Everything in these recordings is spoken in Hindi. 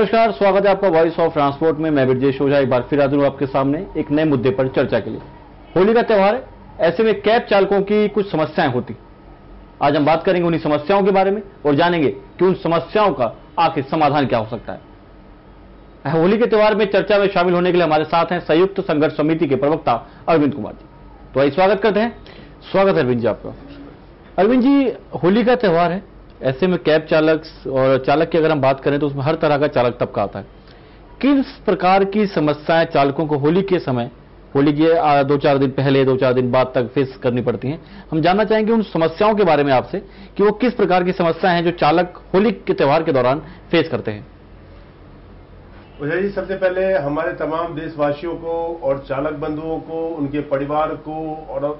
नमस्कार, स्वागत है आपका वॉइस ऑफ ट्रांसपोर्ट में। मैं ब्रजेश ओझा एक बार फिर हाजिर हूं आपके सामने एक नए मुद्दे पर चर्चा के लिए। होली का त्यौहार है, ऐसे में कैब चालकों की कुछ समस्याएं होती। आज हम बात करेंगे उन्हीं समस्याओं के बारे में और जानेंगे कि उन समस्याओं का आखिर समाधान क्या हो सकता है। होली के त्यौहार में चर्चा में शामिल होने के लिए हमारे साथ हैं संयुक्त संघर्ष समिति के प्रवक्ता अरविंद कुमार जी। तो आइए स्वागत करते हैं। स्वागत है अरविंद जी आपका। अरविंद जी, होली का त्यौहार है, ऐसे में कैब चालक और चालक की अगर हम बात करें तो उसमें हर तरह का चालक तबका आता है। किस प्रकार की समस्याएं चालकों को होली के समय, होली के 2-4 दिन पहले 2-4 दिन बाद तक फेस करनी पड़ती हैं? हम जानना चाहेंगे उन समस्याओं के बारे में आपसे कि वो किस प्रकार की समस्याएं हैं जो चालक होली के त्यौहार के दौरान फेस करते हैं। ओझा जी, सबसे पहले हमारे तमाम देशवासियों को और चालक बंधुओं को, उनके परिवार को और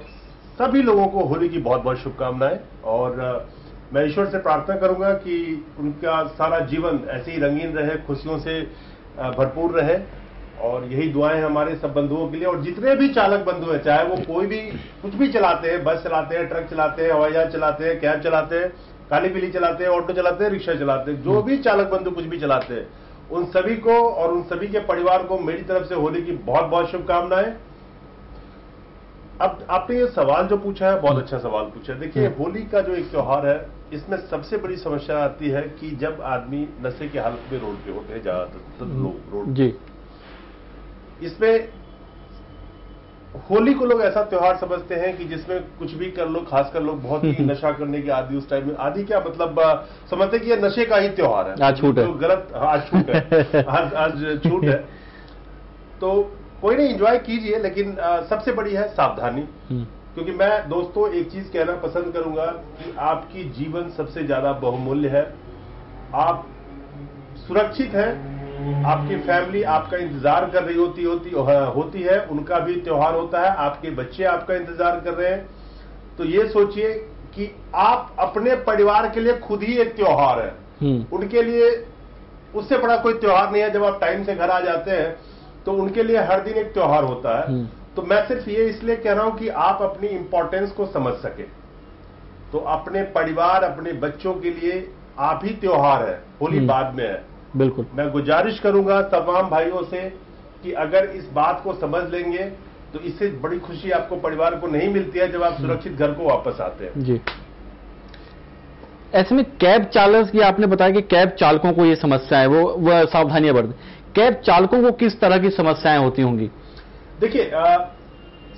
सभी लोगों को होली की बहुत बहुत शुभकामनाएं। और मैं ईश्वर से प्रार्थना करूंगा कि उनका सारा जीवन ऐसे ही रंगीन रहे, खुशियों से भरपूर रहे। और यही दुआएं हमारे सब बंधुओं के लिए। और जितने भी चालक बंधु हैं, चाहे वो कोई भी कुछ भी चलाते हैं, बस चलाते हैं, ट्रक चलाते हैं, हवाई जहाज चलाते हैं, कैब चलाते हैं, काली पीली चलाते हैं, ऑटो चलाते हैं, रिक्शा चलाते हैं, जो भी चालक बंधु कुछ भी चलाते हैं, उन सभी को और उन सभी के परिवार को मेरी तरफ से होली की बहुत बहुत शुभकामनाएं। अब आपने ये सवाल जो पूछा है, बहुत अच्छा सवाल पूछा है। देखिए, होली का जो एक त्योहार है, इसमें सबसे बड़ी समस्या आती है कि जब आदमी नशे की हालत में रोड पे होते हैं, ज्यादातर लोग रोड जी, इसमें होली को लोग ऐसा त्योहार समझते हैं कि जिसमें कुछ भी कर लो, खासकर लोग बहुत ही नशा करने के आदि उस टाइम में, आदि क्या मतलब समझते कि ये नशे का ही त्योहार है। आज छूट है, तो गलत, आज छूट है, आज छूट है। तो कोई नहीं, एंजॉय कीजिए, लेकिन सबसे बड़ी है सावधानी। क्योंकि मैं दोस्तों एक चीज कहना पसंद करूंगा कि आपकी जीवन सबसे ज्यादा बहुमूल्य है। आप सुरक्षित हैं, आपकी फैमिली आपका इंतजार कर रही होती है, उनका भी त्योहार होता है, आपके बच्चे आपका इंतजार कर रहे हैं। तो ये सोचिए कि आप अपने परिवार के लिए खुद ही एक त्योहार है, उनके लिए उससे बड़ा कोई त्योहार नहीं है। जब आप टाइम से घर आ जाते हैं तो उनके लिए हर दिन एक त्योहार होता है। तो मैं सिर्फ ये इसलिए कह रहा हूं कि आप अपनी इंपॉर्टेंस को समझ सके। तो अपने परिवार, अपने बच्चों के लिए आप ही त्योहार है, होली बाद में है। बिल्कुल, मैं गुजारिश करूंगा तमाम भाइयों से कि अगर इस बात को समझ लेंगे तो इससे बड़ी खुशी आपको परिवार को नहीं मिलती है जब आप सुरक्षित घर को वापस आते हैं जी। ऐसे में कैब चालक की आपने बताया कि कैब चालकों को ये समस्या है, वो सावधानियां बरतें। कैब चालकों को किस तरह की समस्याएं होती होंगी? देखिए,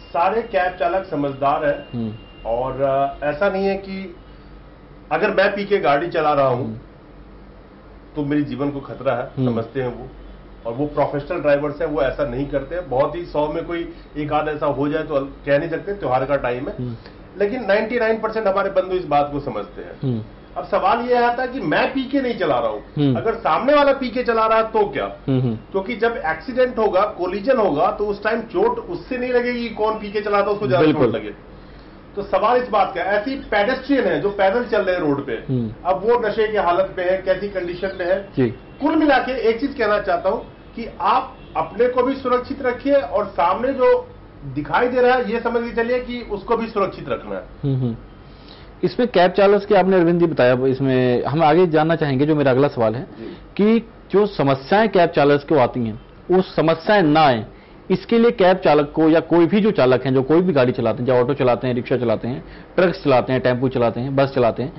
सारे कैब चालक समझदार हैं। और ऐसा नहीं है कि अगर मैं पी के गाड़ी चला रहा हूं तो मेरे जीवन को खतरा है, समझते हैं वो। और वो प्रोफेशनल ड्राइवर्स हैं, वो ऐसा नहीं करते हैं। बहुत ही 100 में कोई एक आध ऐसा हो जाए तो कह नहीं सकते, त्योहार का टाइम है। लेकिन 99% हमारे बंधु इस बात को समझते हैं। अब सवाल यह आता है कि मैं पी के नहीं चला रहा हूं, अगर सामने वाला पी के चला रहा है तो क्या? क्योंकि जब एक्सीडेंट होगा, कोलिजन होगा, तो उस टाइम चोट उससे नहीं लगेगी कौन पी के चला था उसको ज्यादा चोट लगे। तो सवाल इस बात का, ऐसी पेडेस्ट्रियन है जो पैदल चल रहे हैं रोड पे, अब वो नशे की हालत में है, कैसी कंडीशन में है। कुल मिला के एक चीज कहना चाहता हूं कि आप अपने को भी सुरक्षित रखिए और सामने जो दिखाई दे रहा है ये समझ के चलिए कि उसको भी सुरक्षित रखना है। इसमें कैब चालक के आपने अरविंद जी बताया, इसमें हम आगे जानना चाहेंगे। जो मेरा अगला सवाल है कि जो समस्याएं कैब चालक को आती हैं, वो समस्याएं ना आए, इसके लिए कैब चालक को या कोई भी जो चालक हैं, जो कोई भी गाड़ी चलाते हैं, जो ऑटो चलाते हैं, रिक्शा चलाते हैं, ट्रक चलाते हैं, टेम्पो चलाते हैं, बस चलाते हैं,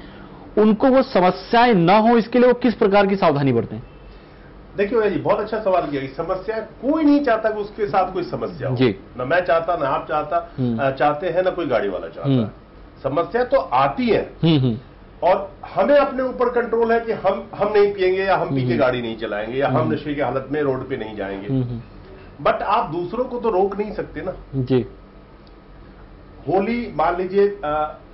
उनको वो समस्याएं ना हो, इसके लिए वो किस प्रकार की सावधानी बरतें? देखिए भैया जी, बहुत अच्छा सवाल किया। समस्या कोई नहीं चाहता कि उसके साथ कोई समस्या हो जी। ना मैं चाहता, ना आप चाहते हैं, ना कोई गाड़ी वाला चाहता है। समस्या तो आती है और हमें अपने ऊपर कंट्रोल है कि हम नहीं पिएंगे, या हम पी के गाड़ी नहीं चलाएंगे, या हम नशे की हालत में रोड पे नहीं जाएंगे। बट आप दूसरों को तो रोक नहीं सकते ना जी। होली, मान लीजिए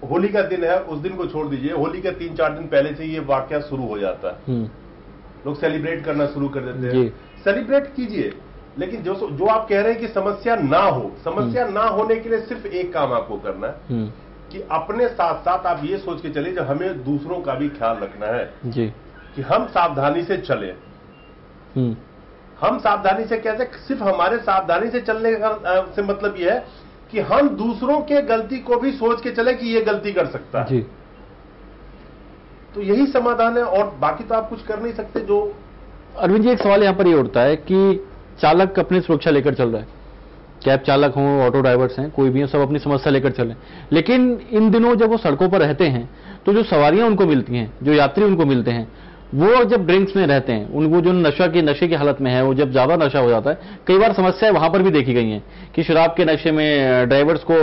होली का दिन है, उस दिन को छोड़ दीजिए, होली के 3-4 दिन पहले से ये वाकया शुरू हो जाता है। लोग सेलिब्रेट करना शुरू कर देते हैं। सेलिब्रेट कीजिए, लेकिन जो आप कह रहे हैं कि समस्या ना हो, समस्या ना होने के लिए सिर्फ एक काम आपको करना है कि अपने साथ साथ आप ये सोच के चलिए, जब हमें दूसरों का भी ख्याल रखना है जी, कि हम सावधानी से चलें। हम सावधानी से कैसे? सिर्फ हमारे सावधानी से चलने का से मतलब यह है कि हम दूसरों के गलती को भी सोच के चले कि ये गलती कर सकता है जी। तो यही समाधान है, और बाकी तो आप कुछ कर नहीं सकते। जो अरविंद जी, एक सवाल यहाँ पर ये उठता है कि चालक अपनी सुरक्षा लेकर चल रहा है, कैब चालक हों, ऑटो ड्राइवर्स हैं, कोई भी है, सब अपनी समस्या लेकर चलें। लेकिन इन दिनों जब वो सड़कों पर रहते हैं तो जो सवारियां उनको मिलती हैं, जो यात्री उनको मिलते हैं, वो जब ड्रिंक्स में रहते हैं, उनको जो नशे की हालत में है, वो जब ज्यादा नशा हो जाता है, कई बार समस्याएं वहां पर भी देखी गई हैं कि शराब के नशे में ड्राइवर्स को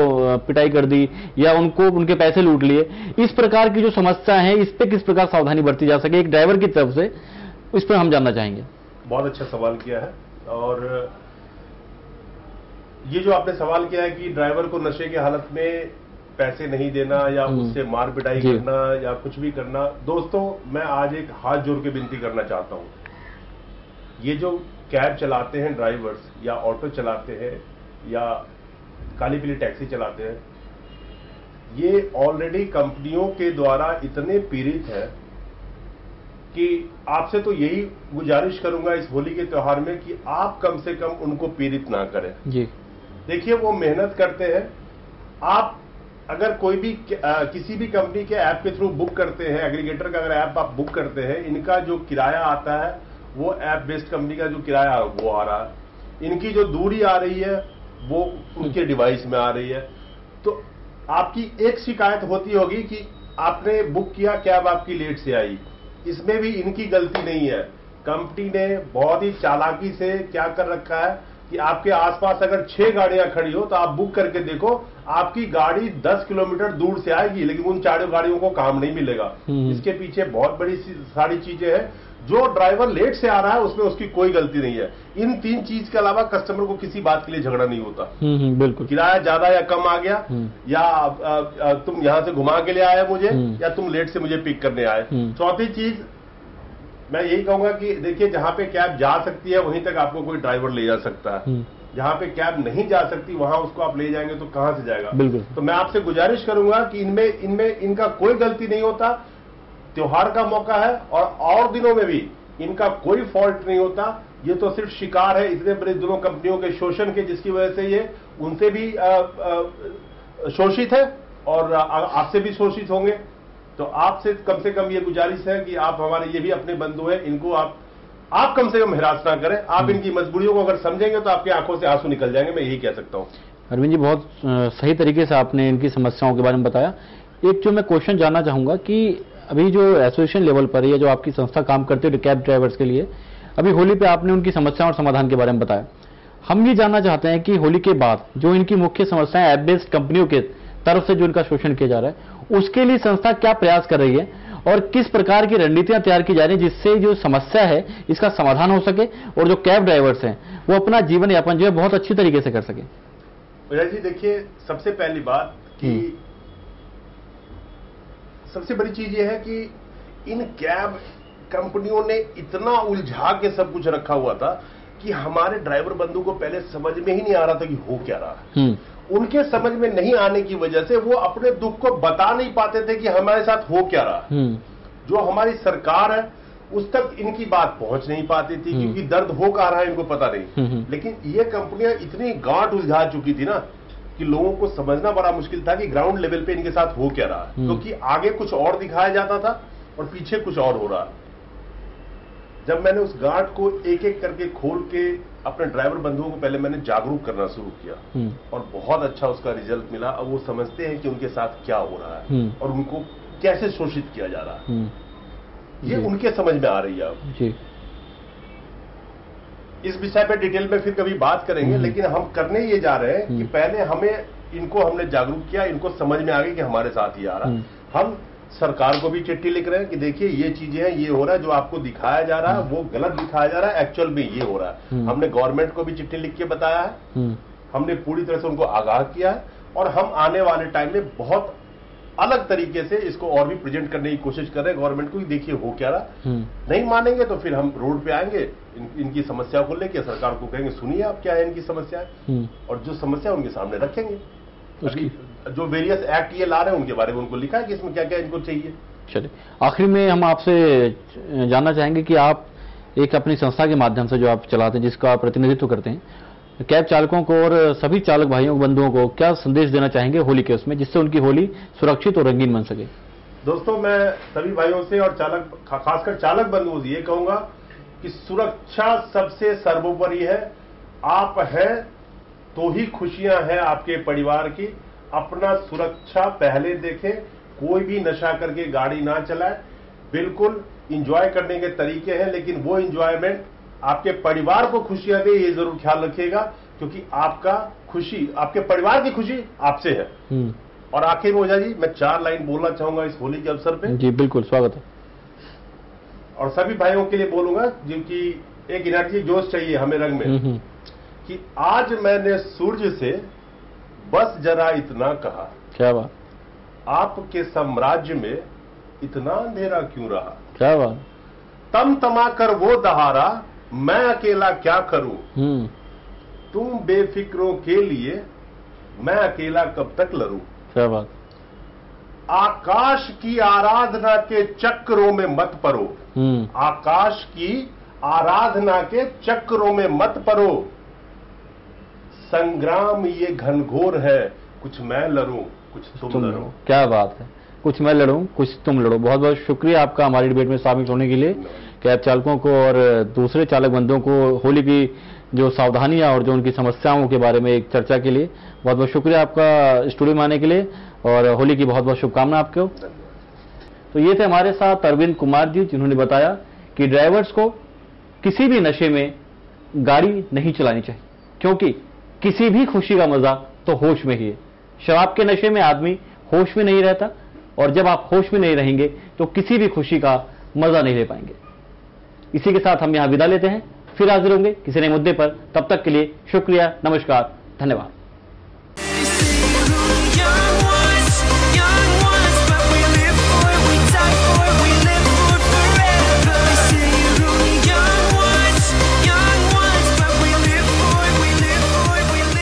पिटाई कर दी या उनको उनके पैसे लूट लिए। इस प्रकार की जो समस्या है, इस पे किस प्रकार सावधानी बरती जा सके एक ड्राइवर की तरफ से, इस पर हम जानना चाहेंगे। बहुत अच्छा सवाल किया है। और ये जो आपने सवाल किया है कि ड्राइवर को नशे की हालत में पैसे नहीं देना या उससे मार पिटाई करना या कुछ भी करना, दोस्तों मैं आज एक हाथ जोड़ के विनती करना चाहता हूं। ये जो कैब चलाते हैं ड्राइवर्स या ऑटो चलाते हैं या काली पीली टैक्सी चलाते हैं, ये ऑलरेडी कंपनियों के द्वारा इतने पीड़ित है कि आपसे तो यही गुजारिश करूंगा इस होली के त्योहार में कि आप कम से कम उनको पीड़ित ना करें जी। देखिए, वो मेहनत करते हैं। आप अगर कोई भी किसी भी कंपनी के ऐप के थ्रू बुक करते हैं, एग्रीगेटर का अगर ऐप आप बुक करते हैं, इनका जो किराया आता है वो ऐप बेस्ड कंपनी का जो किराया वो आ रहा है, इनकी जो दूरी आ रही है वो उनके डिवाइस में आ रही है। तो आपकी एक शिकायत होती होगी कि आपने बुक किया, कैब आपकी लेट से आई। इसमें भी इनकी गलती नहीं है। कंपनी ने बहुत ही चालाकी से क्या कर रखा है कि आपके आसपास अगर 6 गाड़ियां खड़ी हो तो आप बुक करके देखो, आपकी गाड़ी 10 किलोमीटर दूर से आएगी, लेकिन उन 4 गाड़ियों को काम नहीं मिलेगा। इसके पीछे बहुत बड़ी सारी चीजें हैं। जो ड्राइवर लेट से आ रहा है उसमें उसकी कोई गलती नहीं है। इन 3 चीज के अलावा कस्टमर को किसी बात के लिए झगड़ा नहीं होता। बिल्कुल, किराया ज्यादा या कम आ गया, या तुम यहां से घुमा के ले आए मुझे, या तुम लेट से मुझे पिक करने आए। चौथी चीज मैं यही कहूंगा कि देखिए, जहां पे कैब जा सकती है वहीं तक आपको कोई ड्राइवर ले जा सकता है। जहां पे कैब नहीं जा सकती वहां उसको आप ले जाएंगे तो कहां से जाएगा। बिल्कुल। तो मैं आपसे गुजारिश करूंगा कि इनमें इनका कोई गलती नहीं होता। त्योहार का मौका है और दिनों में भी इनका कोई फॉल्ट नहीं होता। ये तो सिर्फ शिकार है इतने बड़े दोनों कंपनियों के शोषण के, जिसकी वजह से ये उनसे भी शोषित है और आपसे भी शोषित होंगे। तो आपसे कम से कम ये गुजारिश है कि आप हमारे ये भी अपने बंधु हैं, इनको आप कम से कम हिरास ना करें। आप इनकी मजबूरियों को अगर समझेंगे तो आपकी आंखों से आंसू निकल जाएंगे, मैं यही कह सकता हूं। अरविंद जी, बहुत सही तरीके से आपने इनकी समस्याओं के बारे में बताया। एक जो मैं क्वेश्चन जानना चाहूंगा कि अभी जो एसोसिएशन लेवल पर या जो आपकी संस्था काम करती है कैब ड्राइवर्स के लिए, अभी होली पे आपने उनकी समस्याओं और समाधान के बारे में बताया। हम ये जानना चाहते हैं कि होली के बाद जो इनकी मुख्य समस्याएं ऐप बेस्ड कंपनियों के तरफ से जो इनका शोषण किया जा रहा है, उसके लिए संस्था क्या प्रयास कर रही है और किस प्रकार की रणनीतियां तैयार की जा रही है जिससे जो समस्या है इसका समाधान हो सके और जो कैब ड्राइवर्स हैं वो अपना जीवन यापन जो है बहुत अच्छी तरीके से कर सके। भैया जी, देखिए, सबसे पहली बात कि सबसे बड़ी चीज ये है कि इन कैब कंपनियों ने इतना उलझा के सब कुछ रखा हुआ था कि हमारे ड्राइवर बंधु को पहले समझ में ही नहीं आ रहा था कि हो क्या रहा है। उनके समझ में नहीं आने की वजह से वो अपने दुख को बता नहीं पाते थे कि हमारे साथ हो क्या रहा है। जो हमारी सरकार है उस तक इनकी बात पहुंच नहीं पाती थी, क्योंकि दर्द हो क्या रहा है इनको पता नहीं। लेकिन ये कंपनियां इतनी गांठ उलझा चुकी थी ना कि लोगों को समझना बड़ा मुश्किल था कि ग्राउंड लेवल पे इनके साथ हो क्या रहा है, क्योंकि आगे कुछ और दिखाया जाता था और पीछे कुछ और हो रहा है। जब मैंने उस गांठ को एक एक करके खोल के अपने ड्राइवर बंधुओं को पहले मैंने जागरूक करना शुरू किया और बहुत अच्छा उसका रिजल्ट मिला। अब वो समझते हैं कि उनके साथ क्या हो रहा है और उनको कैसे शोषित किया जा रहा है, ये उनके समझ में आ रही है अब। इस विषय पे डिटेल में फिर कभी बात करेंगे, लेकिन हम करने ये जा रहे हैं कि पहले हमने जागरूक किया, इनको समझ में आ गई कि हमारे साथ ही आ रहा है। हम सरकार को भी चिट्ठी लिख रहे हैं कि देखिए ये चीजें हैं, ये हो रहा है, जो आपको दिखाया जा रहा है वो गलत दिखाया जा रहा है, एक्चुअल में ये हो रहा है। हमने गवर्नमेंट को भी चिट्ठी लिख के बताया है, हमने पूरी तरह से उनको आगाह किया है और हम आने वाले टाइम में बहुत अलग तरीके से इसको और भी प्रेजेंट करने की कोशिश कर रहे हैं गवर्नमेंट को, देखिए हो क्या रहा। नहीं मानेंगे तो फिर हम रोड पे आएंगे, इनकी समस्या को लेकर सरकार को कहेंगे सुनिए आप क्या है इनकी समस्याएं, और जो समस्या उनके सामने रखेंगे। उसकी जो वेरियस एक्ट ये ला रहे हैं उनके बारे में उनको लिखा है कि इसमें क्या क्या इनको चाहिए। चलिए, आखिर में हम आपसे जानना चाहेंगे कि आप एक अपनी संस्था के माध्यम से जो आप चलाते हैं, जिसका आप प्रतिनिधित्व करते हैं, कैब चालकों को और सभी चालक भाइयों बंधुओं को क्या संदेश देना चाहेंगे होली के उसमें, जिससे उनकी होली सुरक्षित और रंगीन बन सके। दोस्तों, मैं सभी भाइयों से और खासकर चालक बंधुओं से ये कहूंगा कि सुरक्षा सबसे सर्वोपरि है। आप हैं तो ही खुशियां हैं आपके परिवार की। अपना सुरक्षा पहले देखें, कोई भी नशा करके गाड़ी ना चलाए। बिल्कुल इंजॉय करने के तरीके हैं, लेकिन वो इंजॉयमेंट आपके परिवार को खुशियां दे, ये जरूर ख्याल रखिएगा, क्योंकि आपका खुशी, आपके परिवार की खुशी आपसे है। और आखिर में ओझा जी, मैं 4 लाइन बोलना चाहूंगा इस होली के अवसर पे। जी बिल्कुल, स्वागत है। और सभी भाइयों के लिए बोलूंगा जिनकी एक एनर्जी, जोश चाहिए हमें रंग में, कि आज मैंने सूर्य से बस जरा इतना कहा, क्या बात, आपके साम्राज्य में इतना अंधेरा क्यों रहा। क्या बात, तम तमा कर वो दहारा, मैं अकेला क्या करूं। तुम बेफिक्रों के लिए मैं अकेला कब तक लड़ूं। क्या बात, आकाश की आराधना के चक्रों में मत पड़ो। आकाश की आराधना के चक्रों में मत पड़ो। संग्राम ये घनघोर है, कुछ मैं लड़ूं कुछ तुम लड़ो। क्या बात है, कुछ मैं लड़ूं कुछ तुम लड़ो। बहुत बहुत शुक्रिया आपका हमारी डिबेट में शामिल होने के लिए। कैब चालकों को और दूसरे चालक बंधुओं को होली की जो सावधानियां और जो उनकी समस्याओं के बारे में एक चर्चा के लिए बहुत बहुत शुक्रिया आपका स्टूडियो में आने के लिए, और होली की बहुत बहुत शुभकामनाएं आपको। तो ये थे हमारे साथ अरविंद कुमार जी, जिन्होंने बताया कि ड्राइवर्स को किसी भी नशे में गाड़ी नहीं चलानी चाहिए, क्योंकि किसी भी खुशी का मजा तो होश में ही है। शराब के नशे में आदमी होश में नहीं रहता, और जब आप होश में नहीं रहेंगे तो किसी भी खुशी का मजा नहीं ले पाएंगे। इसी के साथ हम यहां विदा लेते हैं, फिर हाजिर होंगे किसी नए मुद्दे पर। तब तक के लिए शुक्रिया, नमस्कार, धन्यवाद।